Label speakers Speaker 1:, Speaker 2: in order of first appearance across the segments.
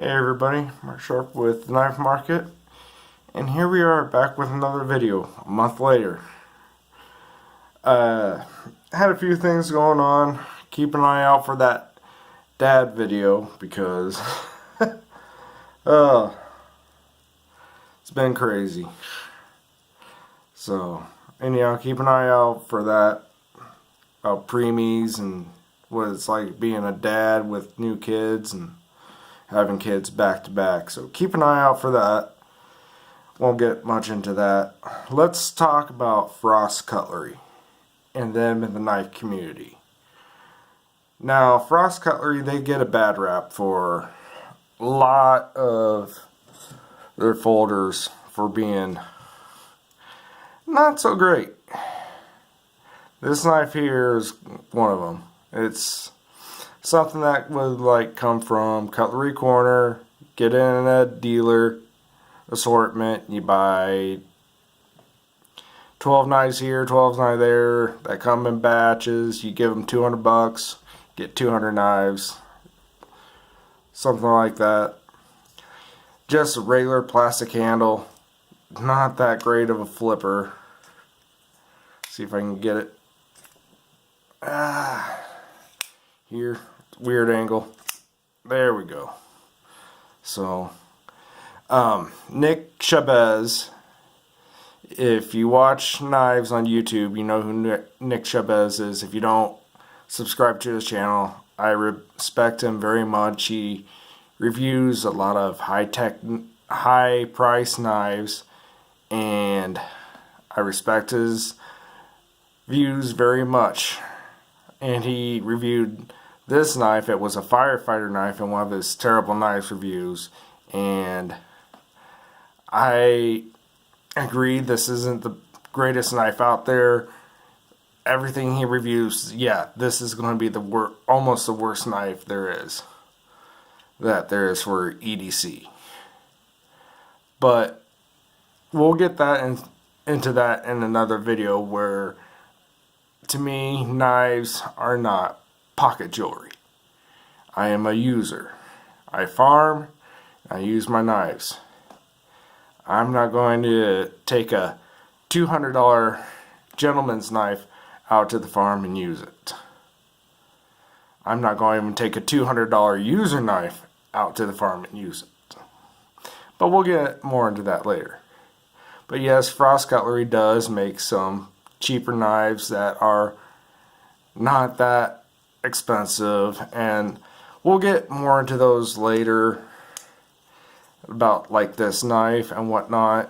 Speaker 1: Hey everybody, Mark Sharp with the Knife Market, and here we are back with another video a month later. Had a few things going on. Keep an eye out for that dad video because it's been crazy. So anyhow, keep an eye out for that about preemies and what it's like being a dad with new kids and having kids back to back. So keep an eye out for that. Won't get much into that. Let's talk about Frost Cutlery and them in the knife community. Now, Frost Cutlery, they get a bad rap for a lot of their folders for being not so great. This knife here is one of them. It's something that would come from Cutlery Corner, get in a dealer assortment, you buy 12 knives here, 12 knives there, that come in batches, you give them $200, get 200 knives, something like that. Just a regular plastic handle, not that great of a flipper. See if I can get it. Here, weird angle. There we go. So, Nick Chabez, if you watch knives on YouTube, you know who Nick Chabez is. If you don't subscribe to his channel, I respect him very much. He reviews a lot of high-tech, high-price knives, and I respect his views very much. And he reviewed this knife. It was a firefighter knife in one of his terrible knives reviews, and I agree this isn't the greatest knife out there. Everything he reviews, yeah, this is going to be the almost the worst knife there is for EDC. But we'll get that into that in another video, where to me, knives are not pocket jewelry. I am a user. I farm, I use my knives. I'm not going to take a $200 gentleman's knife out to the farm and use it. I'm not going to even take a $200 user knife out to the farm and use it. But we'll get more into that later. But yes, Frost Cutlery does make some cheaper knives that are not that expensive, and we'll get more into those later about like this knife and whatnot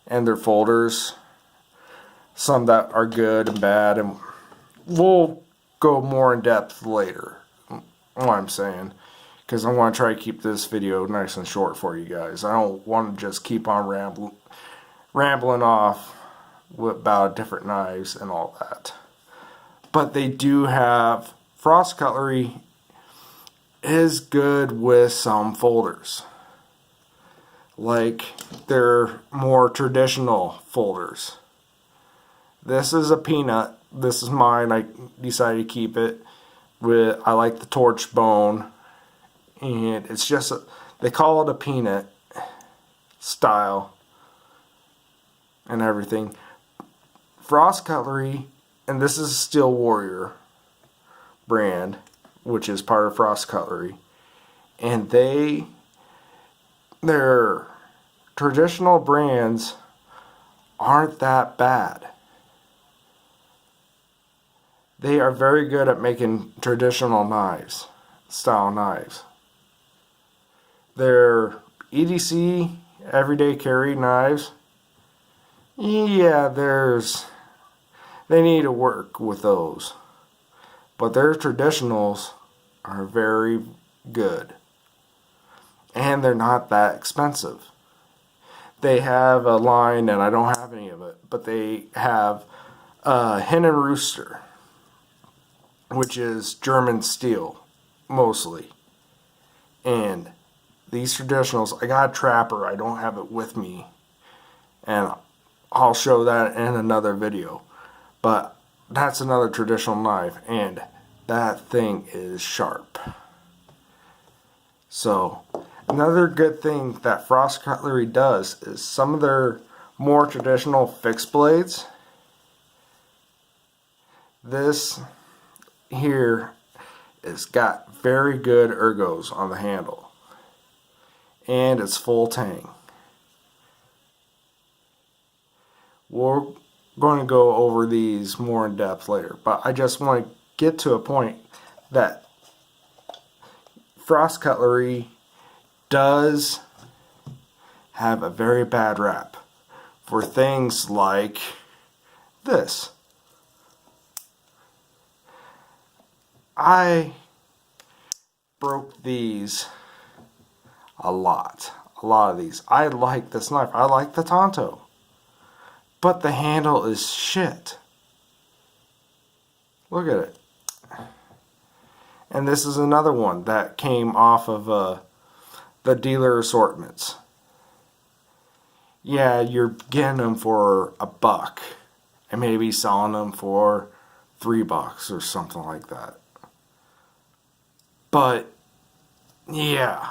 Speaker 1: and their folders, some that are good and bad, and we'll go more in depth later, what I'm saying, because I want to try to keep this video nice and short for you guys. I don't want to just keep on rambling off about different knives and all that. But they do have, Frost Cutlery is good with some folders, like their more traditional folders. This is a peanut. This is mine. I decided to keep it with, I like the torch bone, and it's just they call it a peanut style and everything. Frost Cutlery, and this is Steel Warrior brand, which is part of Frost Cutlery, and their traditional brands aren't that bad. They are very good at making traditional knives, style knives. Their EDC, everyday carry knives, yeah, they need to work with those. But their traditionals are very good. And they're not that expensive. They have a line, and I don't have any of it, but they have Hen and Rooster, which is German steel, mostly. And these traditionals, I got a Trapper, I don't have it with me, and I'll show that in another video. But that's another traditional knife, and that thing is sharp. So another good thing that Frost Cutlery does is some of their more traditional fixed blades, this here has got very good ergos on the handle, and it's full tang. We're going to go over these more in depth later, but I just want to get to a point that Frost Cutlery does have a very bad rap for things like this. I broke these a lot of these. I like this knife. I like the Tonto, but the handle is shit. Look at it. And this is another one that came off of the dealer assortments. Yeah, you're getting them for $1 and maybe selling them for $3 or something like that. But yeah,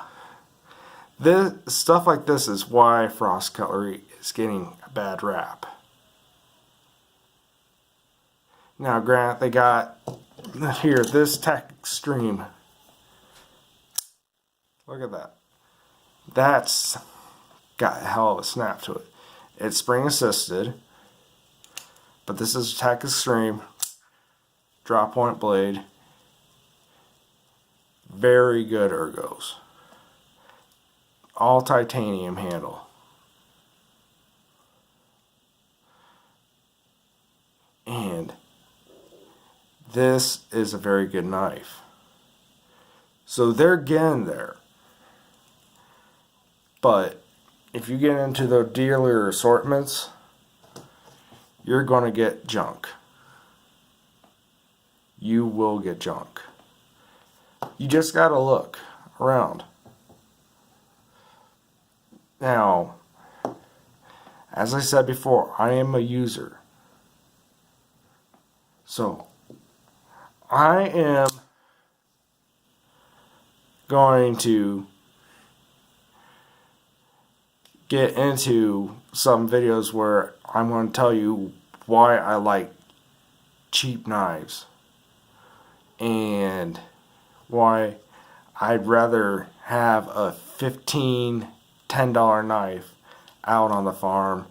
Speaker 1: this stuff like this is why Frost Cutlery is getting a bad rap. Now, granted, they got here this Tech Extreme. Look at that. That's got a hell of a snap to it. It's spring assisted, but this is Tech Extreme drop point blade. Very good ergos. All titanium handle. And this is a very good knife. So they're getting there. But if you get into the dealer assortments, you're going to get junk. You will get junk. You just got to look around. Now, as I said before, I am a user. So, I am going to get into some videos where I'm going to tell you why I like cheap knives and why I'd rather have a $15, $10 knife out on the farm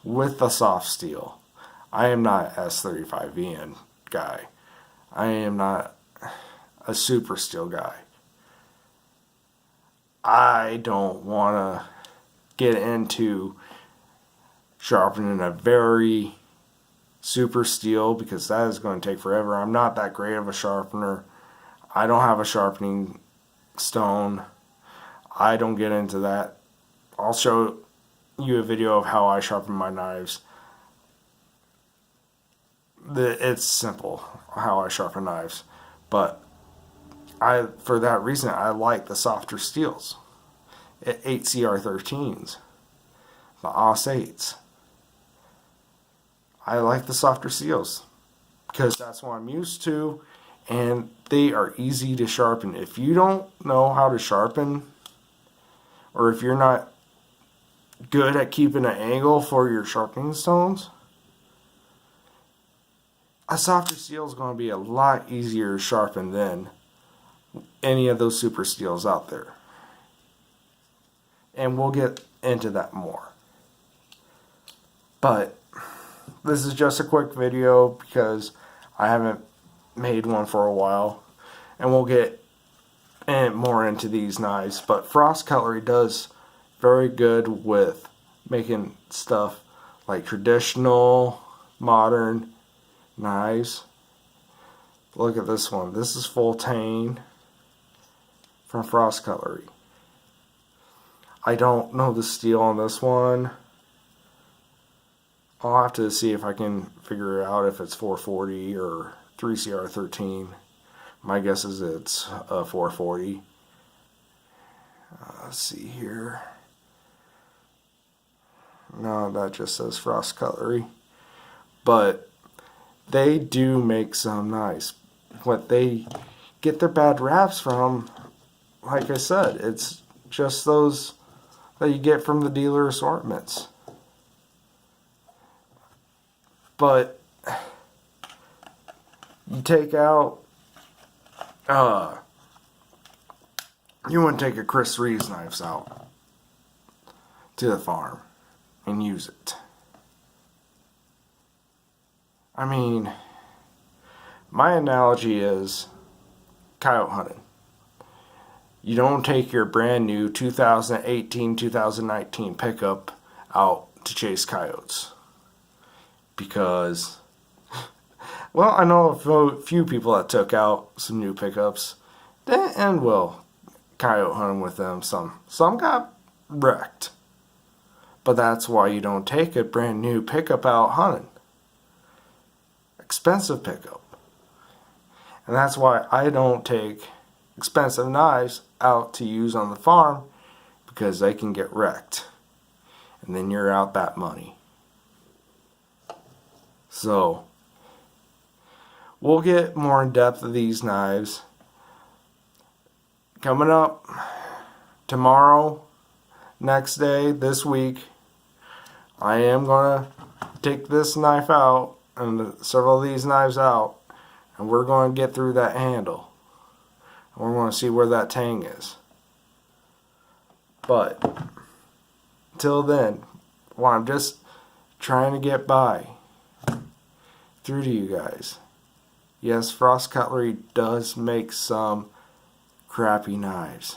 Speaker 1: with a soft steel. I am not S35VN guy. I am not a super steel guy. I don't want to get into sharpening a very super steel because that is going to take forever. I'm not that great of a sharpener. I don't have a sharpening stone. I don't get into that. I'll show you a video of how I sharpen my knives. It's simple how I sharpen knives, but for that reason I like the softer steels. 8CR13s, the AUS 8s. I like the softer steels because that's what I'm used to, and they are easy to sharpen. If you don't know how to sharpen, or if you're not good at keeping an angle for your sharpening stones, a softer steel is going to be a lot easier to sharpen than any of those super steels out there. And we'll get into that more. But this is just a quick video because I haven't made one for a while. And we'll get more into these knives. But Frost Cutlery does very good with making stuff like traditional, modern knives. Look at this one. This is full tang from Frost Cutlery. I don't know the steel on this one. I'll have to see if I can figure out if it's 440 or 3CR13. My guess is it's 440. Let's see here. No, that just says Frost Cutlery. But they do make some nice. What they get their bad raps from like I said, it's just those that you get from the dealer assortments. But you take out, you wouldn't take a Chris Reeves knives out to the farm and use it. I mean, my analogy is coyote hunting. You don't take your brand new 2018, 2019 pickup out to chase coyotes. Because, well, I know a few people that took out some new pickups and will coyote hunting with them. Some got wrecked. But that's why you don't take a brand new pickup out hunting. Expensive pickup. And that's why I don't take expensive knives out to use on the farm, because they can get wrecked. And then you're out that money. So, we'll get more in depth of these knives. Coming up tomorrow, next day, this week, I am going to take this knife out and several of these knives out, and we're going to get through that handle. And we're going to see where that tang is. But, till then, well, I'm just trying to get by through to you guys. Yes, Frost Cutlery does make some crappy knives.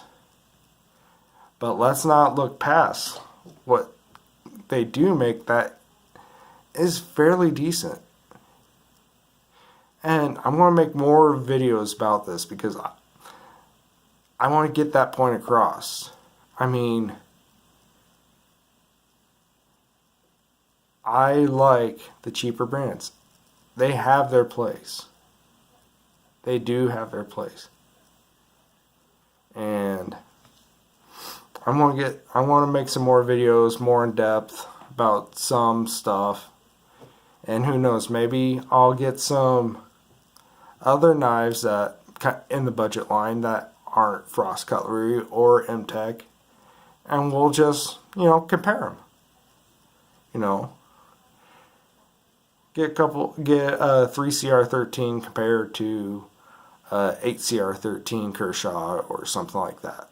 Speaker 1: But let's not look past what they do make that is fairly decent. And I'm going to make more videos about this because I want to get that point across. I mean, I like the cheaper brands. They have their place. They do have their place. And I want to make some more videos, more in depth about some stuff. And who knows, maybe I'll get some other knives that in the budget line that aren't Frost Cutlery or M-Tech, and we'll just, compare them. Get a 3CR13 compared to 8CR13 Kershaw or something like that.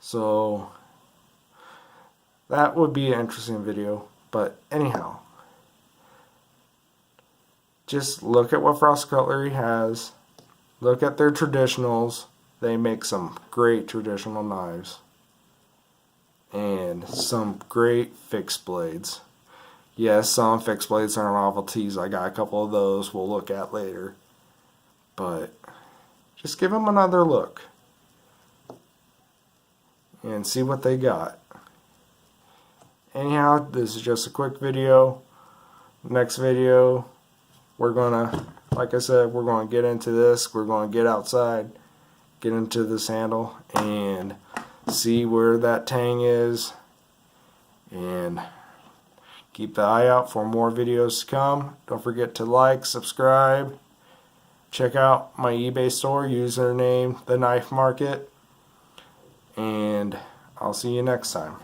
Speaker 1: So that would be an interesting video. But anyhow, just look at what Frost Cutlery has. Look at their traditionals. They make some great traditional knives. And some great fixed blades. Yes, some fixed blades are novelties. I got a couple of those we'll look at later. But just give them another look. And see what they got. Anyhow, this is just a quick video. Next video, we're gonna, like I said, we're gonna get into this. We're gonna get outside, get into this handle, and see where that tang is. And keep the eye out for more videos to come. Don't forget to like, subscribe. Check out my eBay store, username The Knife Market. And I'll see you next time.